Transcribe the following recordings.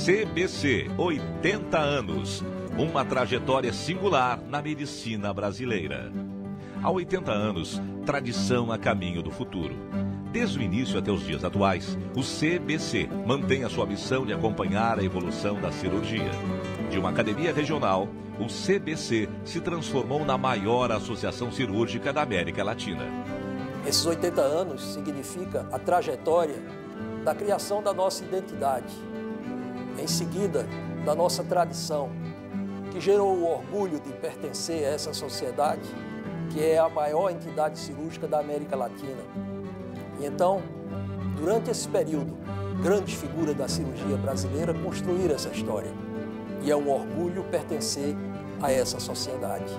CBC, 80 anos. Uma trajetória singular na medicina brasileira. Há 80 anos, tradição a caminho do futuro. Desde o início até os dias atuais, o CBC mantém a sua missão de acompanhar a evolução da cirurgia. De uma academia regional, o CBC se transformou na maior associação cirúrgica da América Latina. Esses 80 anos significa a trajetória da criação da nossa identidade, em seguida da nossa tradição, que gerou o orgulho de pertencer a essa sociedade, que é a maior entidade cirúrgica da América Latina. E então, durante esse período, grandes figuras da cirurgia brasileira construíram essa história. E é um orgulho pertencer a essa sociedade.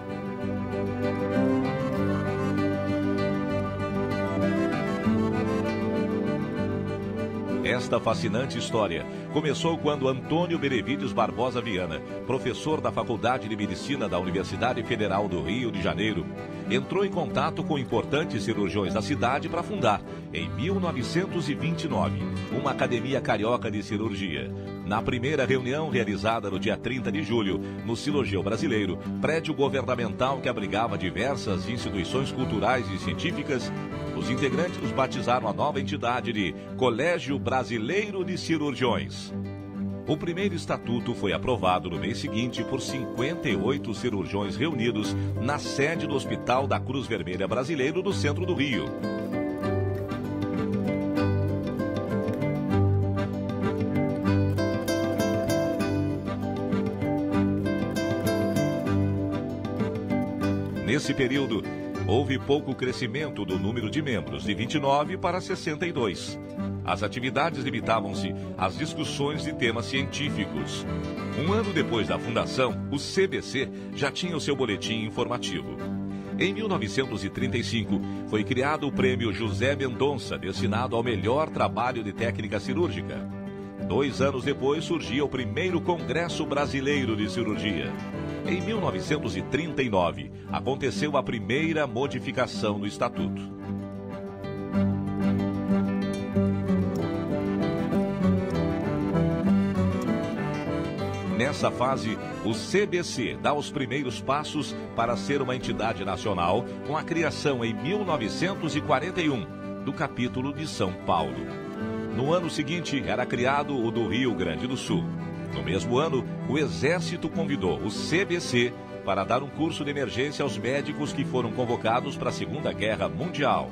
Esta fascinante história começou quando Antônio Benevides Barbosa Viana, professor da Faculdade de Medicina da Universidade Federal do Rio de Janeiro, entrou em contato com importantes cirurgiões da cidade para fundar, em 1929, uma academia carioca de cirurgia. Na primeira reunião realizada no dia 30 de julho, no Cirurgião Brasileiro, prédio governamental que abrigava diversas instituições culturais e científicas, os integrantes batizaram a nova entidade de Colégio Brasileiro de Cirurgiões. O primeiro estatuto foi aprovado no mês seguinte por 58 cirurgiões reunidos na sede do Hospital da Cruz Vermelha Brasileiro do centro do Rio. Nesse período, houve pouco crescimento do número de membros, de 29 para 62. As atividades limitavam-se às discussões de temas científicos. Um ano depois da fundação, o CBC já tinha o seu boletim informativo. Em 1935, foi criado o Prêmio José Mendonça, destinado ao melhor trabalho de técnica cirúrgica. 2 anos depois, surgia o primeiro Congresso Brasileiro de Cirurgia. Em 1939, aconteceu a primeira modificação no Estatuto. Nessa fase, o CBC dá os primeiros passos para ser uma entidade nacional, com a criação em 1941 do capítulo de São Paulo. No ano seguinte, era criado o do Rio Grande do Sul. No mesmo ano, o Exército convidou o CBC para dar um curso de emergência aos médicos que foram convocados para a Segunda Guerra Mundial.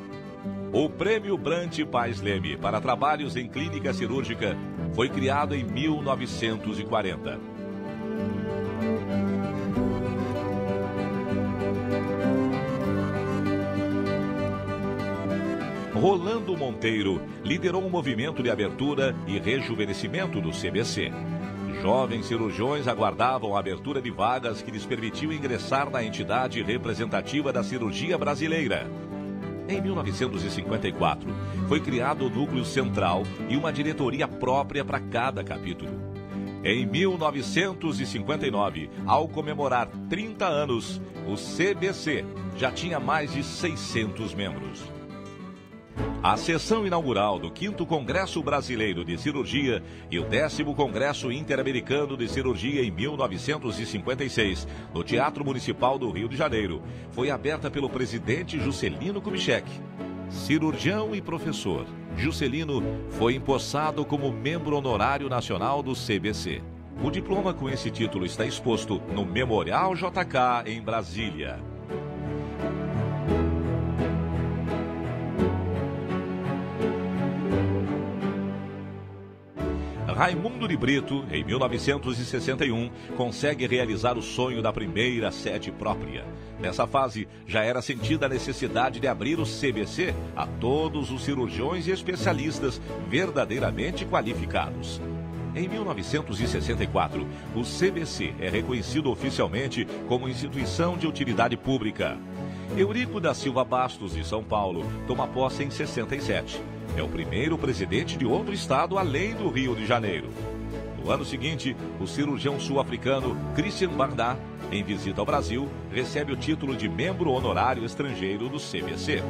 O Prêmio Brant Paz Leme para trabalhos em clínica cirúrgica foi criado em 1940. Rolando Monteiro liderou um movimento de abertura e rejuvenescimento do CBC. Jovens cirurgiões aguardavam a abertura de vagas que lhes permitiam ingressar na entidade representativa da cirurgia brasileira. Em 1954, foi criado o núcleo central e uma diretoria própria para cada capítulo. Em 1959, ao comemorar 30 anos, o CBC já tinha mais de 600 membros. A sessão inaugural do 5º Congresso Brasileiro de Cirurgia e o 10º Congresso Interamericano de Cirurgia em 1956, no Teatro Municipal do Rio de Janeiro, foi aberta pelo presidente Juscelino Kubitschek. Cirurgião e professor, Juscelino foi empossado como membro honorário nacional do CBC. O diploma com esse título está exposto no Memorial JK, em Brasília. Raimundo de Brito, em 1961, consegue realizar o sonho da primeira sede própria. Nessa fase, já era sentida a necessidade de abrir o CBC a todos os cirurgiões e especialistas verdadeiramente qualificados. Em 1964, o CBC é reconhecido oficialmente como instituição de utilidade pública. Eurico da Silva Bastos, de São Paulo, toma posse em 67. É o primeiro presidente de outro estado além do Rio de Janeiro. No ano seguinte, o cirurgião sul-africano Christian Barnard, em visita ao Brasil, recebe o título de membro honorário estrangeiro do CBC.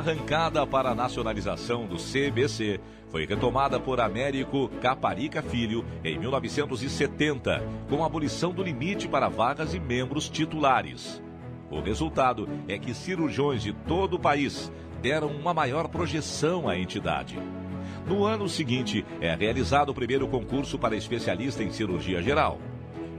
arrancada para a nacionalização do CBC foi retomada por Américo Caparica Filho em 1970, com a abolição do limite para vagas e membros titulares. O resultado é que cirurgiões de todo o país deram uma maior projeção à entidade. No ano seguinte, é realizado o primeiro concurso para especialista em cirurgia geral.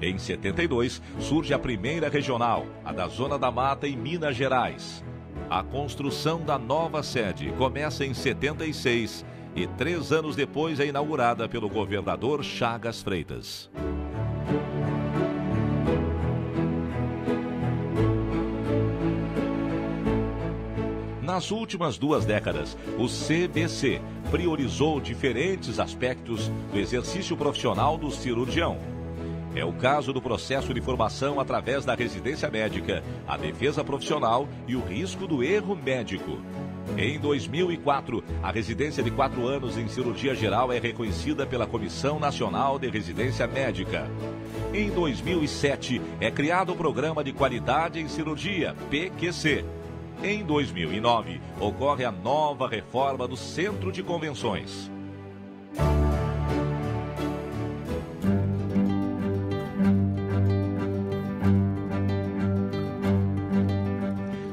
Em 72, surge a primeira regional, a da Zona da Mata, em Minas Gerais. A construção da nova sede começa em 76 e 3 anos depois é inaugurada pelo governador Chagas Freitas. Nas últimas 2 décadas, o CBC priorizou diferentes aspectos do exercício profissional do cirurgião. É o caso do processo de formação através da residência médica, a defesa profissional e o risco do erro médico. Em 2004, a residência de 4 anos em cirurgia geral é reconhecida pela Comissão Nacional de Residência Médica. Em 2007, é criado o Programa de Qualidade em Cirurgia, PQC. Em 2009, ocorre a nova reforma do Centro de Convenções.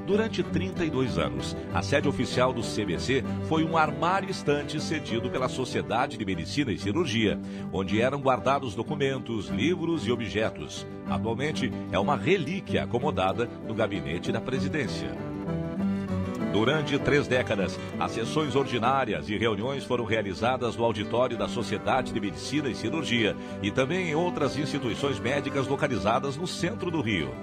Durante 32 anos, a sede oficial do CBC foi um armário-estante cedido pela Sociedade de Medicina e Cirurgia, onde eram guardados documentos, livros e objetos. Atualmente, é uma relíquia acomodada no gabinete da presidência. Durante 3 décadas, as sessões ordinárias e reuniões foram realizadas no auditório da Sociedade de Medicina e Cirurgia e também em outras instituições médicas localizadas no centro do Rio.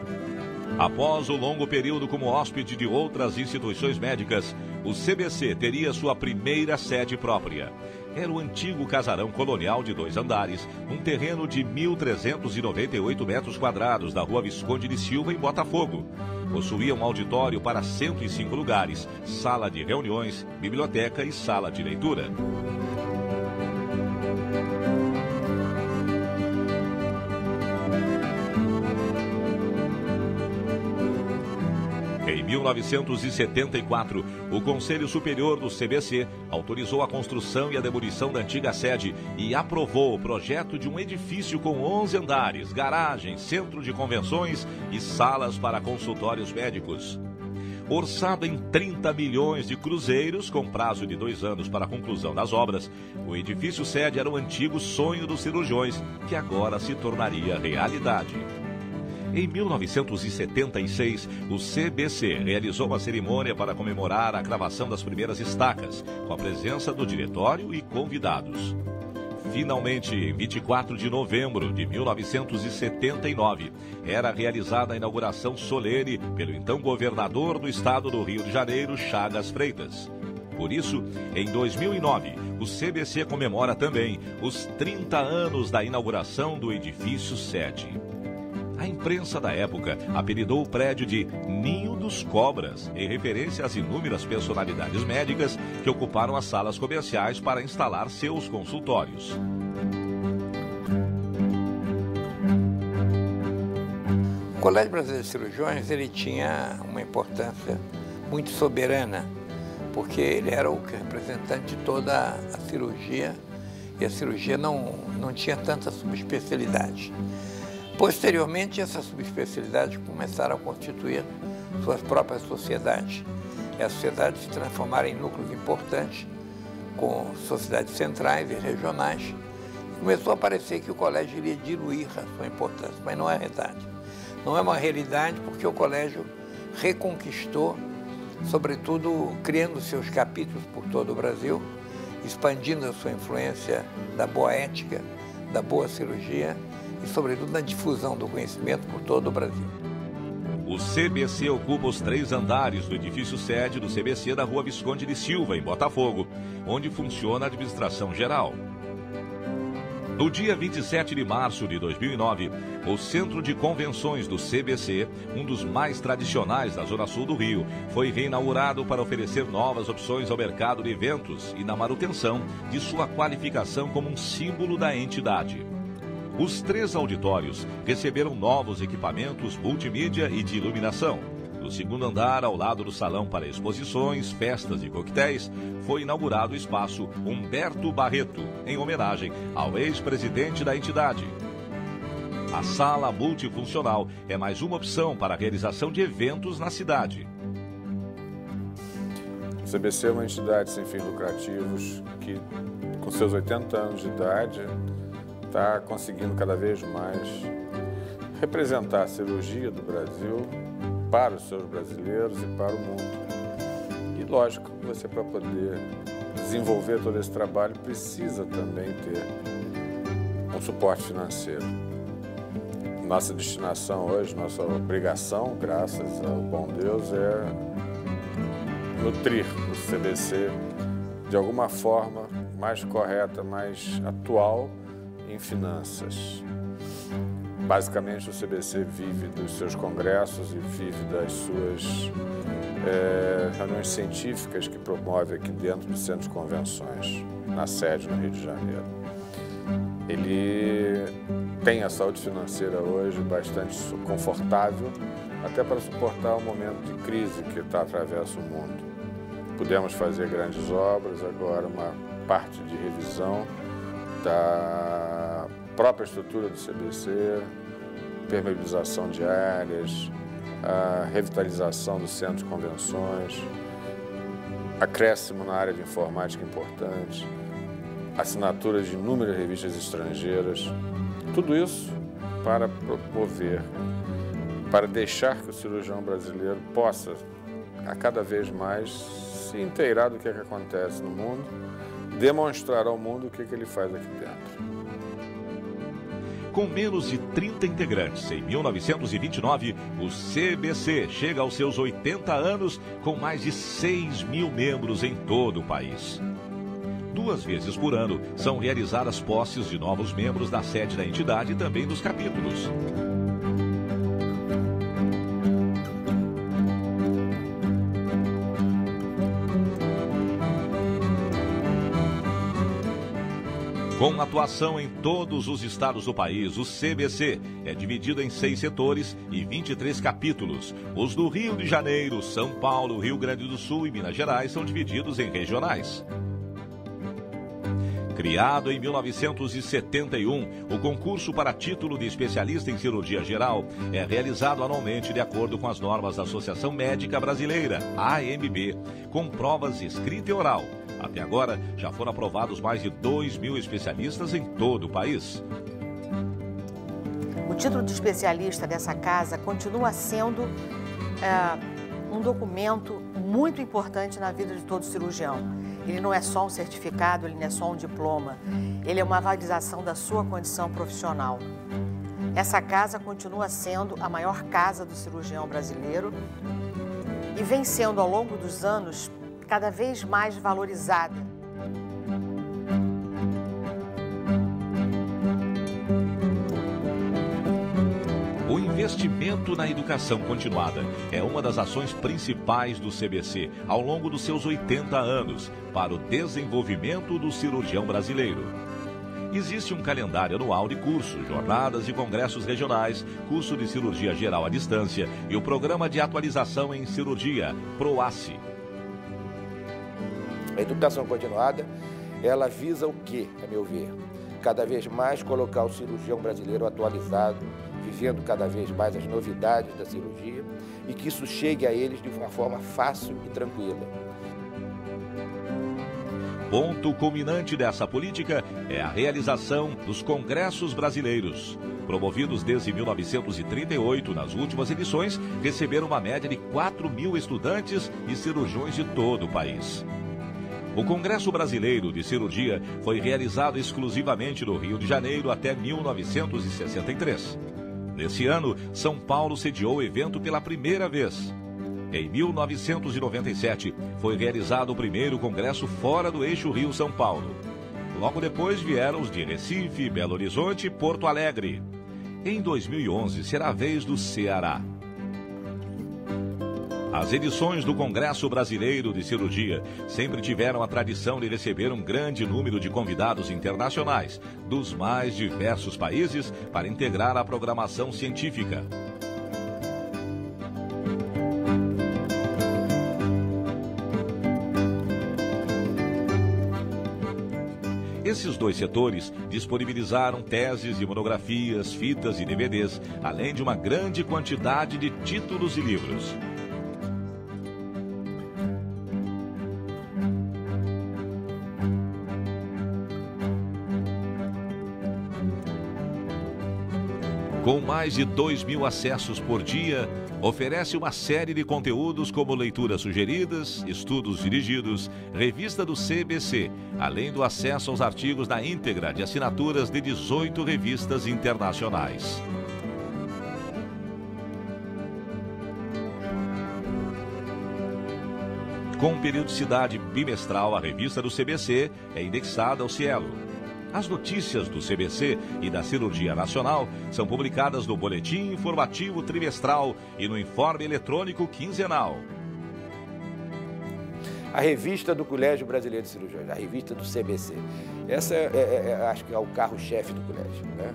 Após o longo período como hóspede de outras instituições médicas, o CBC teria sua primeira sede própria. Era o antigo casarão colonial de 2 andares, um terreno de 1.398 metros quadrados da Rua Visconde de Silva, em Botafogo. Possuía um auditório para 105 lugares, sala de reuniões, biblioteca e sala de leitura. Em 1974, o Conselho Superior do CBC autorizou a construção e a demolição da antiga sede e aprovou o projeto de um edifício com 11 andares, garagem, centro de convenções e salas para consultórios médicos. Orçado em 30 milhões de cruzeiros, com prazo de 2 anos para a conclusão das obras, o edifício sede era o antigo sonho dos cirurgiões, que agora se tornaria realidade. Em 1976, o CBC realizou uma cerimônia para comemorar a cravação das primeiras estacas, com a presença do diretório e convidados. Finalmente, em 24 de novembro de 1979, era realizada a inauguração solene pelo então governador do estado do Rio de Janeiro, Chagas Freitas. Por isso, em 2009, o CBC comemora também os 30 anos da inauguração do edifício sede. A imprensa da época apelidou o prédio de Ninho dos Cobras, em referência às inúmeras personalidades médicas que ocuparam as salas comerciais para instalar seus consultórios. O Colégio Brasileiro de Cirurgiões ele tinha uma importância muito soberana, porque ele era o representante de toda a cirurgia, e a cirurgia não tinha tanta subespecialidade. Posteriormente, essas subespecialidades começaram a constituir suas próprias sociedades. E as sociedades se transformaram em núcleos importantes, com sociedades centrais e regionais. E começou a parecer que o colégio iria diluir a sua importância, mas não é verdade. Não é uma realidade porque o colégio reconquistou, sobretudo criando seus capítulos por todo o Brasil, expandindo a sua influência da boa ética, da boa cirurgia, e, sobretudo, na difusão do conhecimento por todo o Brasil. O CBC ocupa os 3 andares do edifício sede do CBC da Rua Visconde de Silva, em Botafogo, onde funciona a administração geral. No dia 27 de março de 2009, o Centro de Convenções do CBC, um dos mais tradicionais da Zona Sul do Rio, foi reinaugurado para oferecer novas opções ao mercado de eventos e na manutenção de sua qualificação como um símbolo da entidade. Os 3 auditórios receberam novos equipamentos multimídia e de iluminação. No segundo andar, ao lado do salão para exposições, festas e coquetéis, foi inaugurado o espaço Humberto Barreto, em homenagem ao ex-presidente da entidade. A sala multifuncional é mais uma opção para a realização de eventos na cidade. O CBC é uma entidade sem fins lucrativos que, com seus 80 anos de idade, está conseguindo cada vez mais representar a cirurgia do Brasil para os seus brasileiros e para o mundo. E lógico que você, para poder desenvolver todo esse trabalho, precisa também ter um suporte financeiro. Nossa destinação hoje, nossa obrigação, graças ao bom Deus, é nutrir o CBC de alguma forma mais correta, mais atual em finanças. Basicamente, o CBC vive dos seus congressos e vive das suas reuniões científicas que promove aqui dentro do Centro de Convenções, na sede no Rio de Janeiro. Ele tem a saúde financeira hoje bastante confortável, até para suportar o momento de crise que atravessa o mundo. Pudemos fazer grandes obras, agora uma parte de revisão da própria estrutura do CBC, permeabilização de áreas, a revitalização do centro de convenções, acréscimo na área de informática importante, assinatura de inúmeras revistas estrangeiras, tudo isso para promover, para deixar que o cirurgião brasileiro possa, a cada vez mais, se inteirar do que é que acontece no mundo, demonstrar ao mundo o que ele faz aqui dentro. Com menos de 30 integrantes, em 1929, o CBC chega aos seus 80 anos com mais de 6 mil membros em todo o país. 2 vezes por ano são realizadas posses de novos membros da sede da entidade e também dos capítulos. Com atuação em todos os estados do país, o CBC é dividido em 6 setores e 23 capítulos. Os do Rio de Janeiro, São Paulo, Rio Grande do Sul e Minas Gerais são divididos em regionais. Criado em 1971, o concurso para título de especialista em cirurgia geral é realizado anualmente de acordo com as normas da Associação Médica Brasileira, AMB, com provas escrita e oral. Até agora, já foram aprovados mais de 2.000 especialistas em todo o país. O título de especialista dessa casa continua sendo um documento muito importante na vida de todo cirurgião. Ele não é só um certificado, ele não é só um diploma. Ele é uma validação da sua condição profissional. Essa casa continua sendo a maior casa do cirurgião brasileiro e vem sendo, ao longo dos anos, cada vez mais valorizada. O investimento na educação continuada é uma das ações principais do CBC ao longo dos seus 80 anos para o desenvolvimento do cirurgião brasileiro. Existe um calendário anual de cursos, jornadas e congressos regionais, curso de cirurgia geral à distância e o programa de atualização em cirurgia, PROACI. A educação continuada, ela visa o quê, a meu ver? Cada vez mais colocar o cirurgião brasileiro atualizado, vivendo cada vez mais as novidades da cirurgia e que isso chegue a eles de uma forma fácil e tranquila. Ponto culminante dessa política é a realização dos congressos brasileiros. Promovidos desde 1938, nas últimas edições, receberam uma média de 4.000 estudantes e cirurgiões de todo o país. O Congresso Brasileiro de Cirurgia foi realizado exclusivamente no Rio de Janeiro até 1963. Nesse ano, São Paulo sediou o evento pela primeira vez. Em 1997, foi realizado o primeiro congresso fora do eixo Rio-São Paulo. Logo depois vieram os de Recife, Belo Horizonte e Porto Alegre. Em 2011, será a vez do Ceará. As edições do Congresso Brasileiro de Cirurgia sempre tiveram a tradição de receber um grande número de convidados internacionais dos mais diversos países para integrar a programação científica. Esses dois setores disponibilizaram teses e monografias, fitas e DVDs, além de uma grande quantidade de títulos e livros. Com mais de 2.000 acessos por dia, oferece uma série de conteúdos como leituras sugeridas, estudos dirigidos, revista do CBC, além do acesso aos artigos na íntegra de assinaturas de 18 revistas internacionais. Com periodicidade bimestral, a revista do CBC é indexada ao Cielo. As notícias do CBC e da Cirurgia Nacional são publicadas no Boletim Informativo Trimestral e no Informe Eletrônico Quinzenal. A revista do Colégio Brasileiro de Cirurgiões, a revista do CBC. Essa acho que é o carro-chefe do colégio, né?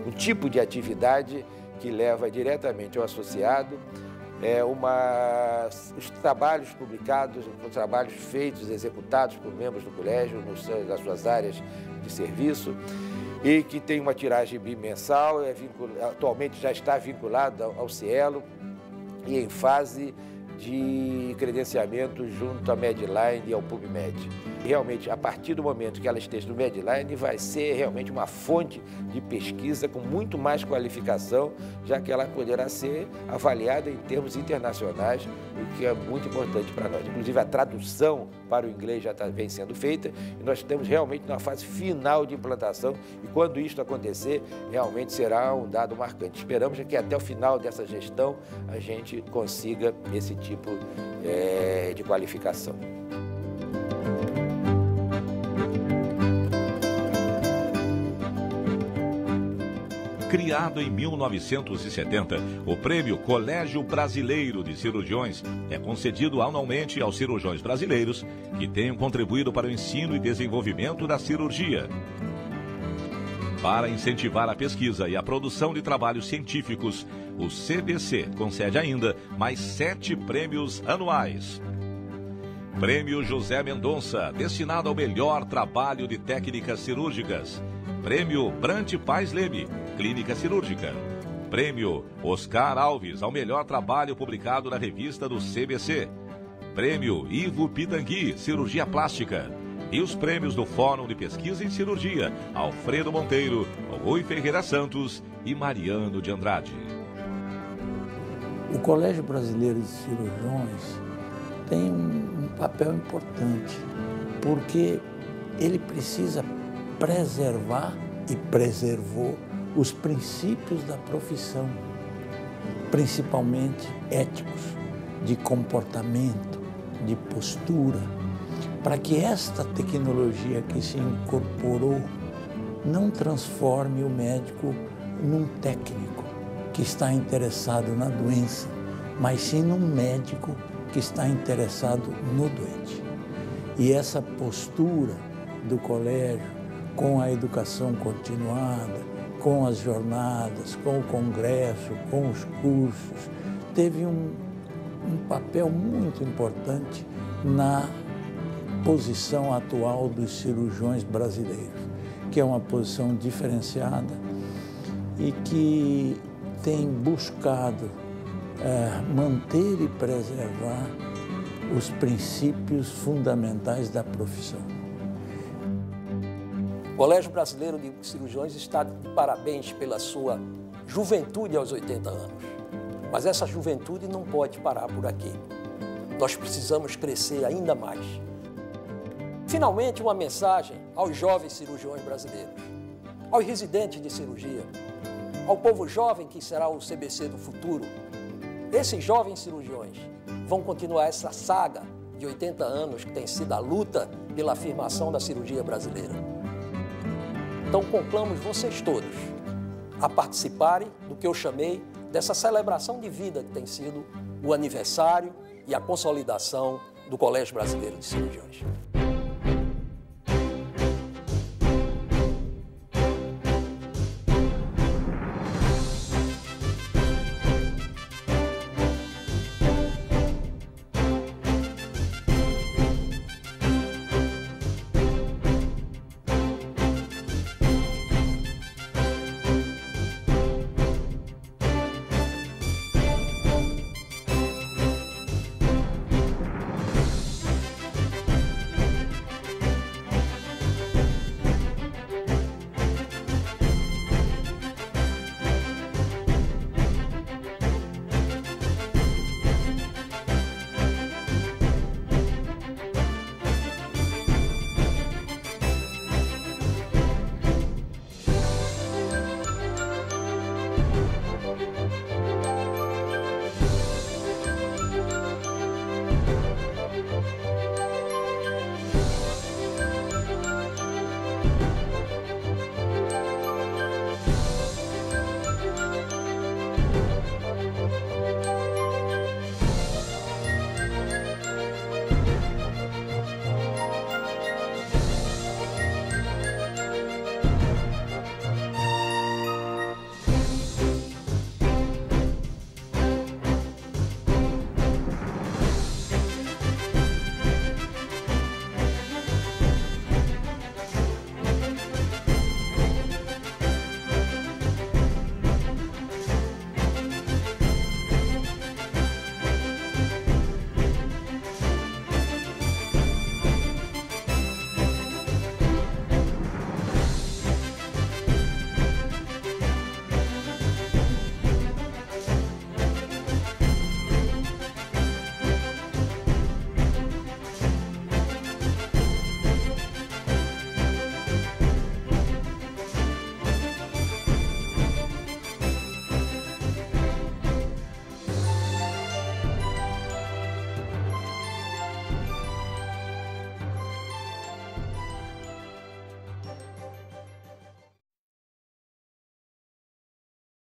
Um tipo de atividade que leva diretamente ao associado os trabalhos publicados, os trabalhos feitos, executados por membros do colégio nas suas áreas de serviço e que tem uma tiragem bimensal, atualmente já está vinculado ao Cielo e em fase de credenciamento junto à Medline e ao PubMed. Realmente, a partir do momento que ela esteja no Medline, vai ser realmente uma fonte de pesquisa com muito mais qualificação, já que ela poderá ser avaliada em termos internacionais, o que é muito importante para nós. Inclusive, a tradução para o inglês já vem sendo feita e nós estamos realmente na fase final de implantação e quando isto acontecer, realmente será um dado marcante. Esperamos que até o final dessa gestão a gente consiga esse tipo de qualificação. Criado em 1970, o Prêmio Colégio Brasileiro de Cirurgiões é concedido anualmente aos cirurgiões brasileiros que tenham contribuído para o ensino e desenvolvimento da cirurgia. Para incentivar a pesquisa e a produção de trabalhos científicos, o CBC concede ainda mais 7 prêmios anuais. Prêmio José Mendonça, destinado ao melhor trabalho de técnicas cirúrgicas. Prêmio Brant Paz Leme, Clínica Cirúrgica. Prêmio Oscar Alves, ao melhor trabalho publicado na revista do CBC. Prêmio Ivo Pitangui, Cirurgia Plástica. E os prêmios do Fórum de Pesquisa em Cirurgia, Alfredo Monteiro, Rui Ferreira Santos e Mariano de Andrade. O Colégio Brasileiro de Cirurgiões tem um papel importante, porque ele precisa preservar e preservou os princípios da profissão, principalmente éticos, de comportamento, de postura, para que esta tecnologia que se incorporou não transforme o médico num técnico que está interessado na doença, mas sim num médico que está interessado no doente. E essa postura do colégio, com a educação continuada, com as jornadas, com o congresso, com os cursos, teve um papel muito importante na posição atual dos cirurgiões brasileiros, que é uma posição diferenciada e que tem buscado manter e preservar os princípios fundamentais da profissão. O Colégio Brasileiro de Cirurgiões está de parabéns pela sua juventude aos 80 anos. Mas essa juventude não pode parar por aqui. Nós precisamos crescer ainda mais. Finalmente, uma mensagem aos jovens cirurgiões brasileiros, aos residentes de cirurgia, ao povo jovem que será o CBC do futuro. Esses jovens cirurgiões vão continuar essa saga de 80 anos que tem sido a luta pela afirmação da cirurgia brasileira. Então, conclamo vocês todos a participarem do que eu chamei dessa celebração de vida que tem sido o aniversário e a consolidação do Colégio Brasileiro de Cirurgiões.